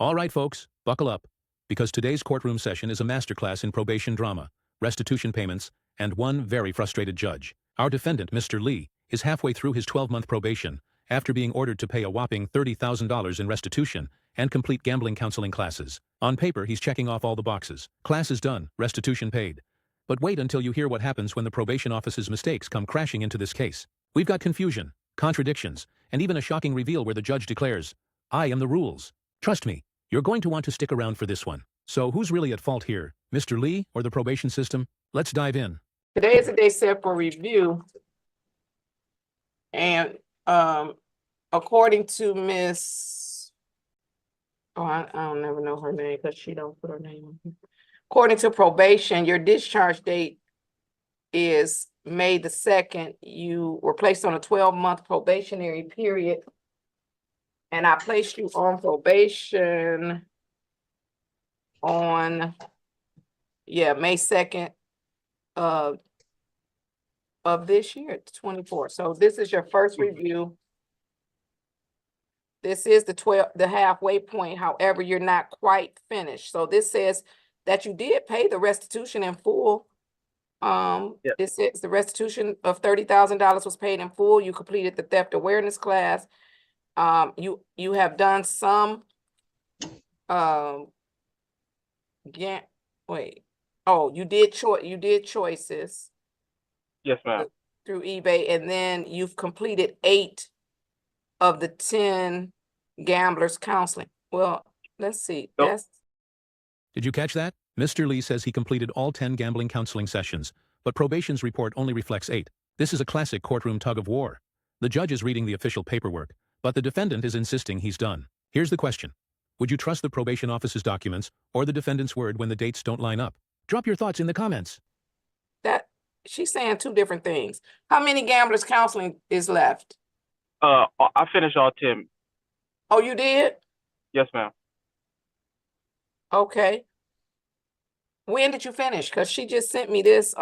All right, folks, buckle up, because today's courtroom session is a masterclass in probation drama, restitution payments, and one very frustrated judge. Our defendant, Mr. Lee, is halfway through his 12-month probation after being ordered to pay a whopping $30,000 in restitution and complete gambling counseling classes. On paper, he's checking off all the boxes. Classes done, restitution paid. But wait until you hear what happens when the probation office's mistakes come crashing into this case. We've got confusion, contradictions, and even a shocking reveal where the judge declares, "I am the rules." Trust me, you're going to want to stick around for this one. So who's really at fault here, Mr. Lee or the probation system? Let's dive in. Today is a day set for review. And according to Miss, I don't never know her name because she don't put her name on here. According to probation, your discharge date is May the 2nd. You were placed on a 12-month probationary period. And I placed you on probation on, May 2nd of this year, 24. So this is your first review. This is the halfway point. However, you're not quite finished. So this says that you did pay the restitution in full. It says the restitution of $30,000 was paid in full. You completed the theft awareness class. You have done some you did choices. Yes, ma'am. Through eBay, and then you've completed 8 of the 10 gamblers counseling. Well, let's see. Did you catch that? Mr. Lee says he completed all 10 gambling counseling sessions, but probation's report only reflects 8. This is a classic courtroom tug of war. The judge is reading the official paperwork, but the defendant is insisting he's done. Here's the question. Would you trust the probation office's documents or the defendant's word when the dates don't line up? Drop your thoughts in the comments. She's saying 2 different things. How many gamblers counseling is left? I finished all 10. Oh, you did? Yes, ma'am. Okay. When did you finish? Because she just sent me this.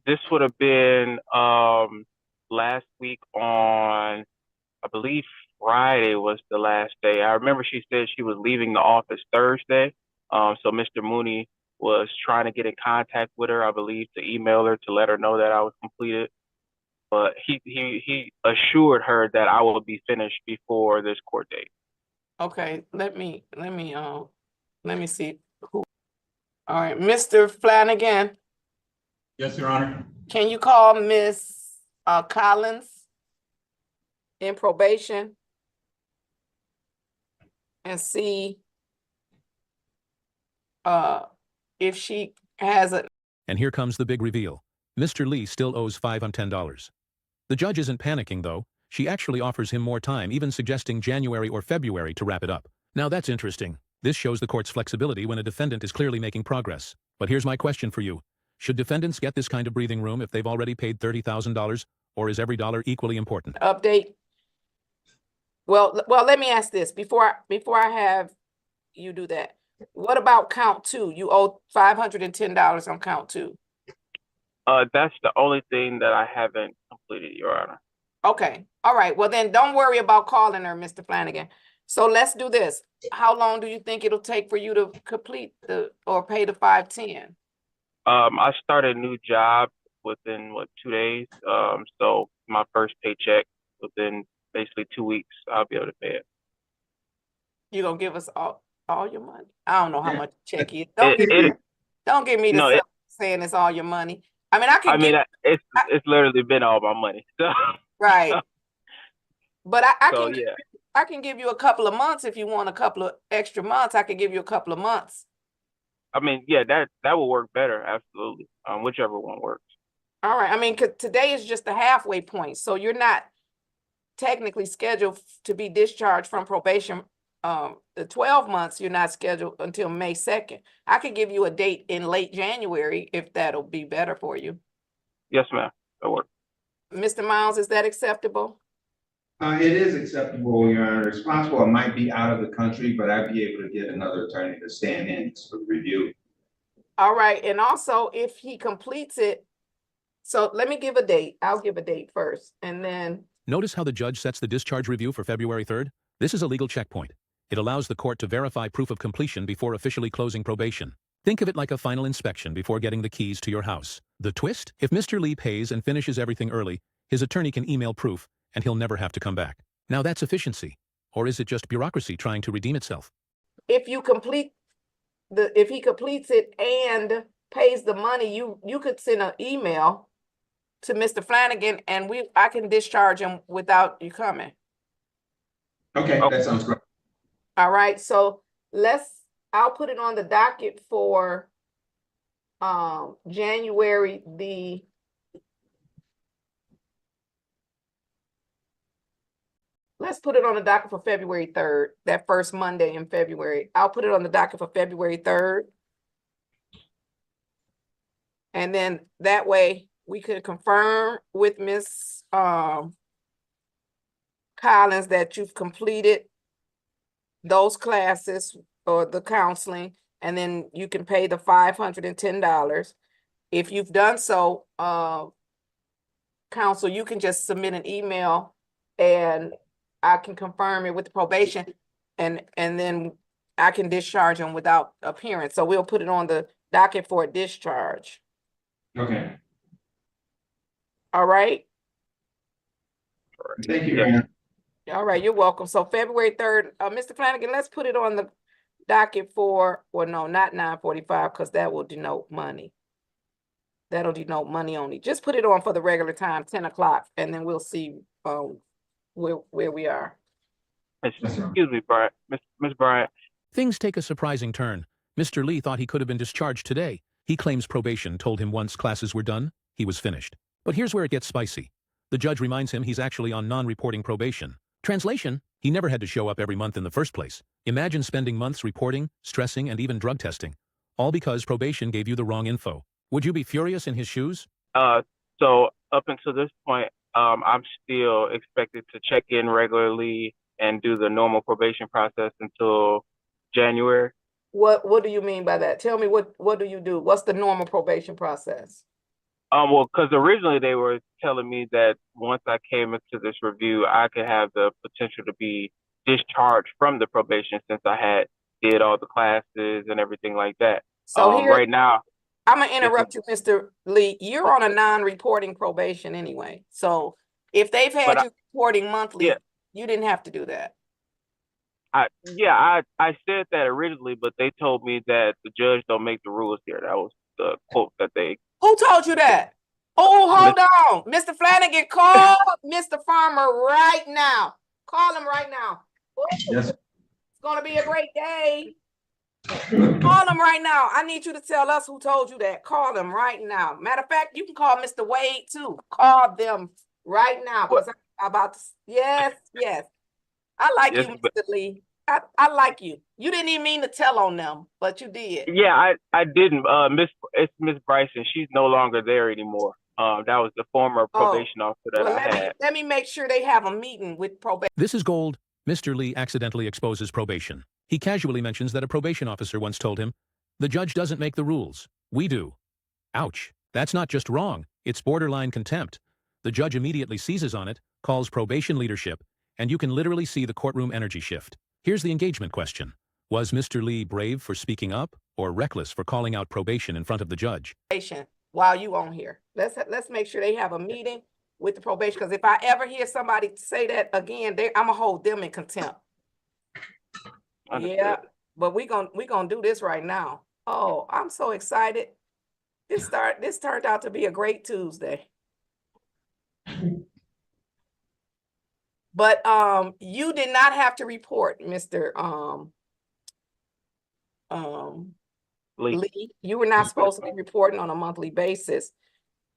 This would have been last week on, I believe Friday was the last day. I remember she said she was leaving the office Thursday. So Mr. Mooney was trying to get in contact with her, I believe, to email her to let her know that I was completed. But he assured her that I will be finished before this court date. Okay, let me see who. All right, Mr. Flanagan. Yes, Your Honor. Can you call Miss Collins in probation and see if she has a... And here comes the big reveal. Mr. Lee still owes $510. The judge isn't panicking, though. She actually offers him more time, even suggesting January or February to wrap it up. Now that's interesting. This shows the court's flexibility when a defendant is clearly making progress. But here's my question for you. Should defendants get this kind of breathing room if they've already paid $30,000, or is every dollar equally important? Update. Well, let me ask this before I have you do that. What about count 2? You owe $510 on count 2. That's the only thing that I haven't completed, Your Honor. Okay. All right. Well, then don't worry about calling her, Mr. Flanagan. So let's do this. How long do you think it'll take for you to complete or pay the $510? I started a new job within 2 days. So my first paycheck within basically 2 weeks, I'll be able to pay it. You gonna give us all your money? I don't know how much the check is. Don't give me saying it's all your money. I mean, it's literally been all my money. So. Right. But I can give you a couple of months if you want a couple of extra months. I can give you a couple of months. I mean, yeah, that will work better. Absolutely. Whichever one works. All right. I mean, 'cause today is just the halfway point. So you're not technically scheduled to be discharged from probation. The 12 months, you're not scheduled until May 2nd. I could give you a date in late January if that'll be better for you. Yes, ma'am. That'll work. Mr. Miles, is that acceptable? It is acceptable, Your Honor. It's possible I might be out of the country, but I'd be able to get another attorney to stand in for review. All right. And also, if he completes it, so let me give a date. I'll give a date first, and then... Notice how the judge sets the discharge review for February 3rd? This is a legal checkpoint. It allows the court to verify proof of completion before officially closing probation. Think of it like a final inspection before getting the keys to your house. The twist? If Mr. Lee pays and finishes everything early, his attorney can email proof, and he'll never have to come back. Now that's efficiency. Or is it just bureaucracy trying to redeem itself? If he completes it and pays the money, you could send an email to Mr. Flanagan and I can discharge him without you coming. Okay, that sounds great. All right, so I'll put it on the docket for January let's put it on the docket for February 3rd, that first Monday in February. I'll put it on the docket for February 3rd. And then that way we could confirm with Ms. Collins that you've completed those classes or the counseling, and then you can pay the $510. If you've done so, counsel, you can just submit an email and I can confirm it with the probation, and then I can discharge them without appearance. So we'll put it on the docket for a discharge. Okay, All right. thank you, Aaron. All right, you're welcome. So February 3rd, Mr. Flanagan, let's put it on the docket for, well, no, not 9:45, because that will denote money. That'll denote money only. Just put it on for the regular time, 10 o'clock, and then we'll see where we are. Excuse me, Bryant. Miss Bryant. Things take a surprising turn. Mr. Lee thought he could have been discharged today. He claims probation told him once classes were done, he was finished. But here's where it gets spicy. The judge reminds him he's actually on non-reporting probation. Translation, he never had to show up every month in the first place. Imagine spending months reporting, stressing, and even drug testing. All because probation gave you the wrong info. Would you be furious in his shoes? So up until this point, I'm still expected to check in regularly and do the normal probation process until January. What do you mean by that? Tell me what do you do? What's the normal probation process? Well, because originally they were telling me that once I came into this review, I could have the potential to be discharged from the probation since I had did all the classes and everything like that. So here, right now, I'm gonna interrupt you, Mr. Lee. You're on a non-reporting probation anyway. So if they've had you reporting monthly, yeah, you didn't have to do that. I said that originally, but they told me that the judge don't make the rules here. That was the quote that they. Who told you that? Oh, hold on. Mr. Flanagan, call Mr. Farmer right now. Call him right now. Ooh, Yes. it's going to be a great day. Call him right now. I need you to tell us who told you that. Call them right now. Matter of fact, you can call Mr. Wade too. Call them right now. Because I'm about to. Yes. I like you, Mr. Lee. I like you. You didn't even mean to tell on them, but you did. Yeah, I didn't. It's Miss Bryson. She's no longer there anymore. That was the former probation officer that I had. Let me make sure they have a meeting with probation. This is gold. Mr. Lee accidentally exposes probation. He casually mentions that a probation officer once told him, "The judge doesn't make the rules. We do." Ouch. That's not just wrong. It's borderline contempt. The judge immediately seizes on it, calls probation leadership, and you can literally see the courtroom energy shift. Here's the engagement question. Was Mr. Lee brave for speaking up or reckless for calling out probation in front of the judge? While you on here, let's make sure they have a meeting with the probation, because if I ever hear somebody say that again, I'm gonna hold them in contempt. Understood. Yeah, but we gonna do this right now. Oh, I'm so excited. This turned out to be a great Tuesday. But you did not have to report, Mr. Lee. You were not supposed to be reporting on a monthly basis.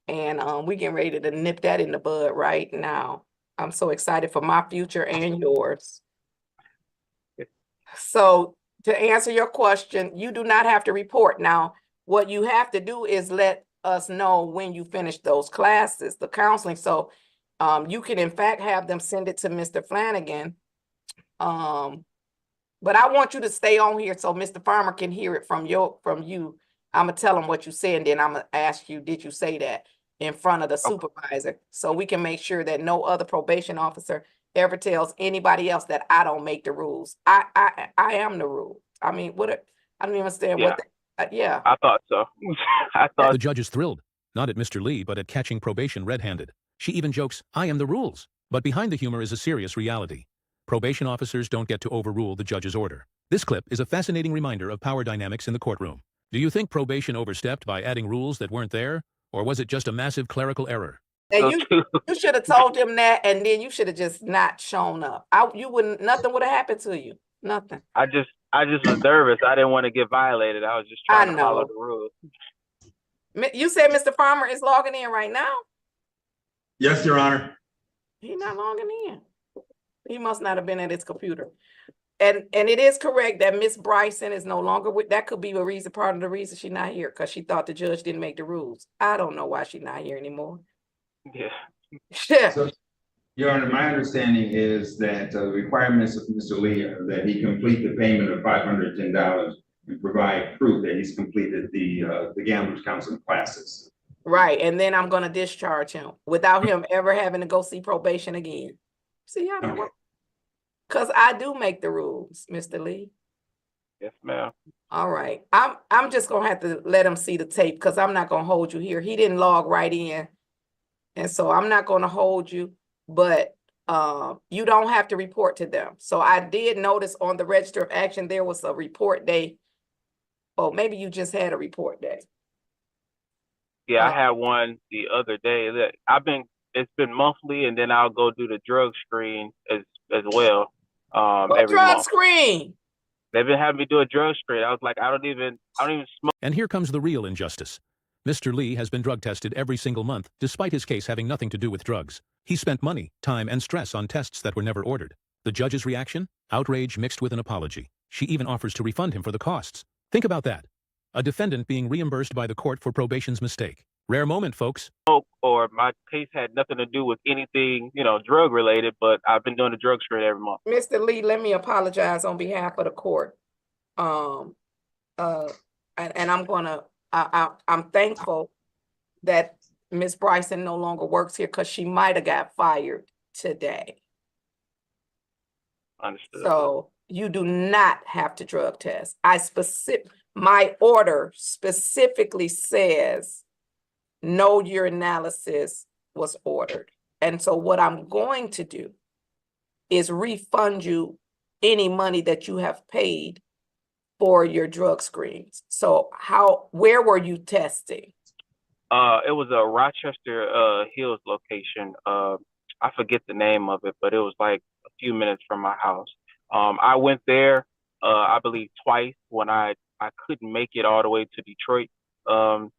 And we getting ready to nip that in the bud right now. I'm so excited for my future and yours. So to answer your question, you do not have to report. Now, what you have to do is let us know when you finish those classes, the counseling. So you can in fact have them send it to Mr. Flanagan. But I want you to stay on here so Mr. Farmer can hear it from you. I'm gonna tell him what you said, and then I'm gonna ask you, did you say that in front of the supervisor, so we can make sure that no other probation officer ever tells anybody else that I don't make the rules. I am the rule. I mean, I don't even understand Yeah. yeah. I thought so. I thought The judge is thrilled, not at Mr. Lee, but at catching probation red-handed. She even jokes, I am the rules. But behind the humor is a serious reality. Probation officers don't get to overrule the judge's order. This clip is a fascinating reminder of power dynamics in the courtroom. Do you think probation overstepped by adding rules that weren't there? Or was it just a massive clerical error? And so too. you should have told him that, and then you should have just not shown up. Nothing would have happened to you. Nothing. I just was nervous. I didn't want to get violated. I was just trying to follow the rules. You said Mr. Farmer is logging in right now? Yes, Your Honor. He's not logging in. He must not have been at his computer. And it is correct that Miss Bryson is no longer with, that could be a reason, part of the reason she's not here, because she thought the judge didn't make the rules. I don't know why she's not here anymore. Yeah. Yeah. So, Your Honor, my understanding is that the requirements of Mr. Lee are that he complete the payment of $510 and provide proof that he's completed the Gamblers Counseling classes. Right, and then I'm gonna discharge him without him ever having to go see probation again. See how that works? Because I do make the rules, Mr. Lee. Yes, ma'am. All right, I'm just gonna have to let him see the tape because I'm not gonna hold you here. He didn't log right in, and so I'm not gonna hold you. But you don't have to report to them. So I did notice on the register of action there was a report day. Oh, maybe you just had a report day. Yeah, I had one the other day. It's been monthly, and then I'll go do the drug screen as well. Every drug month. screen. They've been having me do a drug screen. I was like, I don't even smoke. And here comes the real injustice. Mr. Lee has been drug tested every single month, despite his case having nothing to do with drugs. He spent money, time, and stress on tests that were never ordered. The judge's reaction? Outrage mixed with an apology. She even offers to refund him for the costs. Think about that. A defendant being reimbursed by the court for probation's mistake. Rare moment, folks. Or my case had nothing to do with anything, drug related, but I've been doing the drug screen every month. Mr. Lee, let me apologize on behalf of the court. And I'm thankful that Miss Bryson no longer works here because she might have got fired today. Understood. So you do not have to drug test. My order specifically says no urinalysis was ordered. And so what I'm going to do is refund you any money that you have paid for your drug screens. So where were you testing? It was a Rochester Hills location. I forget the name of it, but it was like a few minutes from my house. I went there, I believe twice when I couldn't make it all the way to Detroit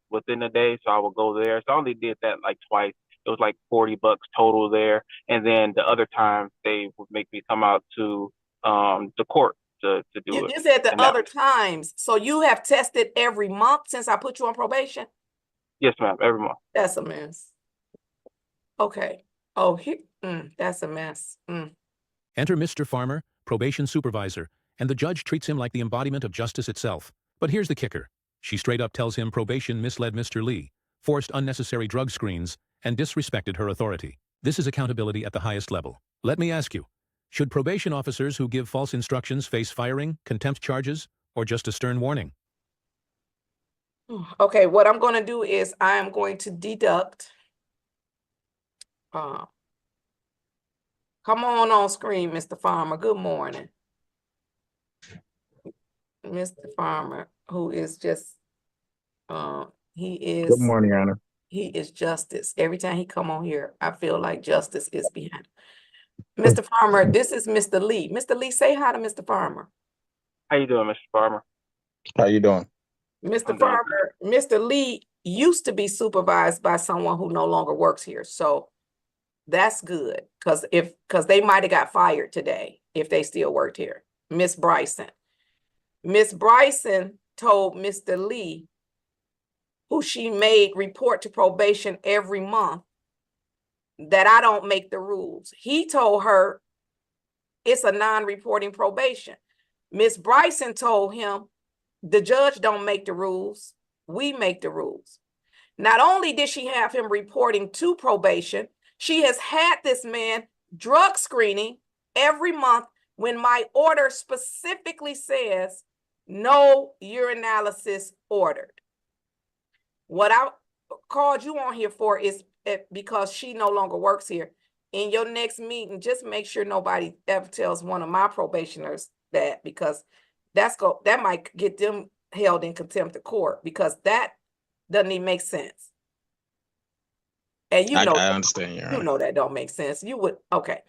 within a day, so I would go there. So I only did that like twice. It was like $40 total there, and then the other time they would make me come out to the court to do it. You said the other times, so you have tested every month since I put you on probation? Yes, ma'am, every month. That's a mess. Okay. Oh, that's a mess. Enter Mr. Farmer, probation supervisor, and the judge treats him like the embodiment of justice itself. But here's the kicker. She straight up tells him probation misled Mr. Lee, forced unnecessary drug screens, and disrespected her authority. This is accountability at the highest level. Let me ask you, should probation officers who give false instructions face firing, contempt charges, or just a stern warning? Okay, what I'm going to do is I am going to deduct. Come on screen, Mr. Farmer. Good morning. Mr. Farmer, who is just, he is. Good morning, Your Honor. He is justice. Every time he come on here, I feel like justice is behind. Mr. Farmer, this is Mr. Lee. Mr. Lee, say hi to Mr. Farmer. How you doing, Mr. Farmer? How you doing? Mr. Farmer, Mr. Lee used to be supervised by someone who no longer works here. So that's good, because they might have got fired today if they still worked here. Miss Bryson. Miss Bryson told Mr. Lee, who she made report to probation every month, that I don't make the rules. He told her it's a non-reporting probation. Miss Bryson told him the judge don't make the rules, we make the rules. Not only did she have him reporting to probation, she has had this man drug screening every month when my order specifically says no urinalysis ordered. What I called you on here for is because she no longer works here. In your next meeting, just make sure nobody ever tells one of my probationers that, because that might get them held in contempt of court, because that doesn't even make sense. And you know, I understand, Your Honor. you know that don't make sense. You would, okay.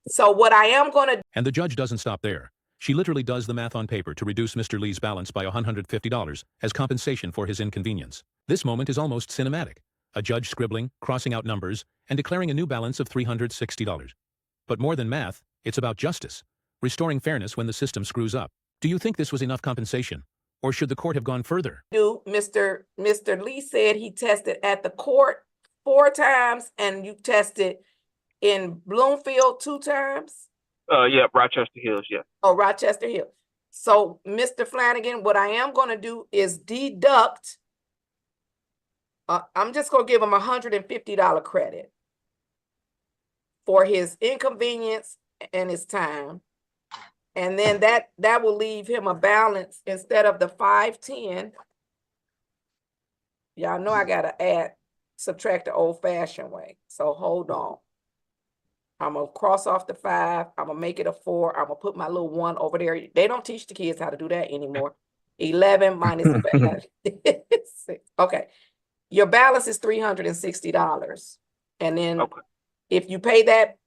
So what I am gonna And the judge doesn't stop there. She literally does the math on paper to reduce Mr. Lee's balance by $150 as compensation for his inconvenience. This moment is almost cinematic. A judge scribbling, crossing out numbers, and declaring a new balance of $360. But more than math, it's about justice, restoring fairness when the system screws up. Do you think this was enough compensation? Or should the court have gone further? do, Mr. Lee said he tested at the court 4 times and you tested in Bloomfield 2 times? Yeah, Rochester Hills, yeah. Oh, Rochester Hill. So, Mr. Flanagan, what I am gonna do is deduct, I'm just gonna give him $150 credit for his inconvenience and his time. And then that will leave him a balance instead of the 510. Y'all know I gotta subtract the old fashioned way. So hold on. I'm gonna cross off the 5. I'm gonna make it a 4. I'm gonna put my little 1 over there. They don't teach the kids how to do that anymore. 11 minus 5. Okay. Your balance is $360. And then Okay. if you pay that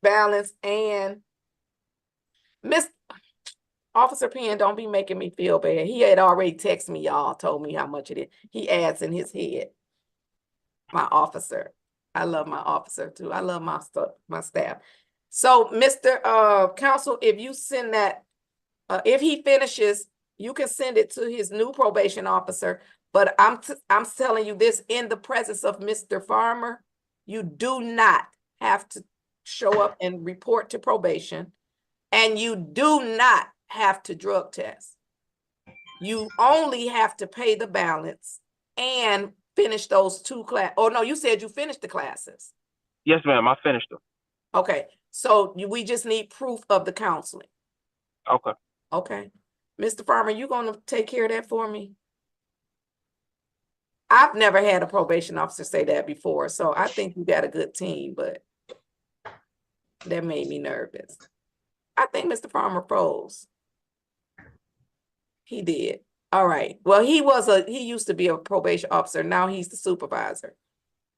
balance and Miss Officer Penn, don't be making me feel bad. He had already texted me, y'all, told me how much it is. He adds in his head. My officer. I love my officer too. I love my staff. So, Mr. Counsel, if you send that, if he finishes, you can send it to his new probation officer. But I'm telling you this in the presence of Mr. Farmer, you do not have to show up and report to probation, and you do not have to drug test. You only have to pay the balance and finish those 2 classes. Oh, no, you said you finished the classes. Yes, ma'am, I finished them. Okay, so we just need proof of the counseling. Okay. Okay. Mr. Farmer, you gonna take care of that for me? I've never had a probation officer say that before, so I think you got a good team, but that made me nervous. I think Mr. Farmer froze. He did. All right. Well, he used to be a probation officer. Now he's the supervisor.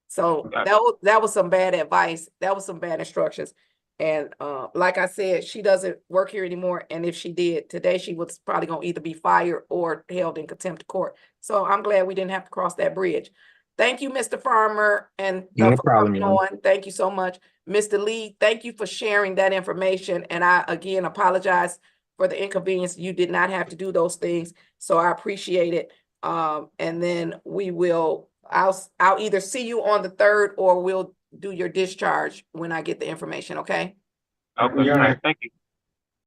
So that was some bad advice. That was some bad instructions. And like I said, she doesn't work here anymore. And if she did today, she was probably gonna either be fired or held in contempt of court. So I'm glad we didn't have to cross that bridge. Thank you, Mr. Farmer, and No for problem, coming ma'am. on. Thank you so much. Mr. Lee, thank you for sharing that information. And I again apologize for the inconvenience. You did not have to do those things. So I appreciate it. And then I'll either see you on the 3rd or we'll do your discharge when I get the information, okay? Okay, Yeah. all right, thank you.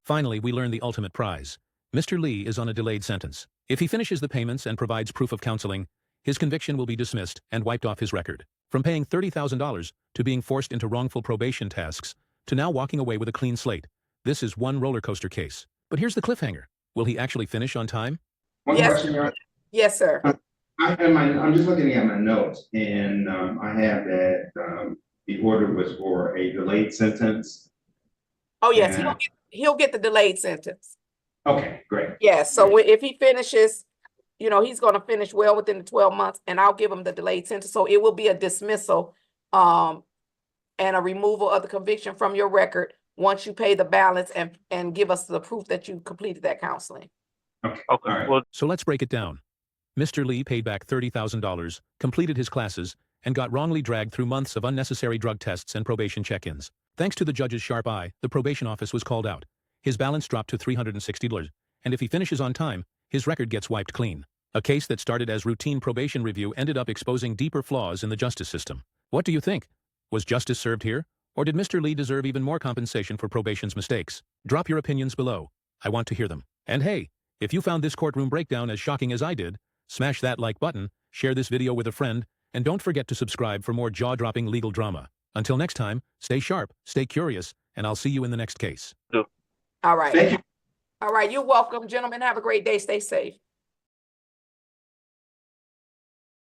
Finally, we learn the ultimate prize. Mr. Lee is on a delayed sentence. If he finishes the payments and provides proof of counseling, his conviction will be dismissed and wiped off his record. From paying $30,000 to being forced into wrongful probation tasks to now walking away with a clean slate. This is one roller coaster case. But here's the cliffhanger. Will he actually finish on time? One Yes. question, Your Honor. Yes, sir. I'm just looking at my notes, and I have that the order was for a delayed sentence. Oh, yes, Yeah. he'll get the delayed sentence. Okay, great. Yes, so if he finishes, he's gonna finish well within the 12 months, and I'll give him the delayed sentence. So it will be a dismissal and a removal of the conviction from your record once you pay the balance and give us the proof that you completed that counseling. Okay, Okay, all right. well, So let's break it down. Mr. Lee paid back $30,000, completed his classes, and got wrongly dragged through months of unnecessary drug tests and probation check-ins. Thanks to the judge's sharp eye, the probation office was called out. His balance dropped to $360, and if he finishes on time, his record gets wiped clean. A case that started as routine probation review ended up exposing deeper flaws in the justice system. What do you think? Was justice served here? Or did Mr. Lee deserve even more compensation for probation's mistakes? Drop your opinions below. I want to hear them. And hey, if you found this courtroom breakdown as shocking as I did, smash that like button, share this video with a friend, and don't forget to subscribe for more jaw-dropping legal drama. Until next time, stay sharp, stay curious, and I'll see you in the next case. All right. Thank you. All right, you're welcome, gentlemen. Have a great day. Stay safe.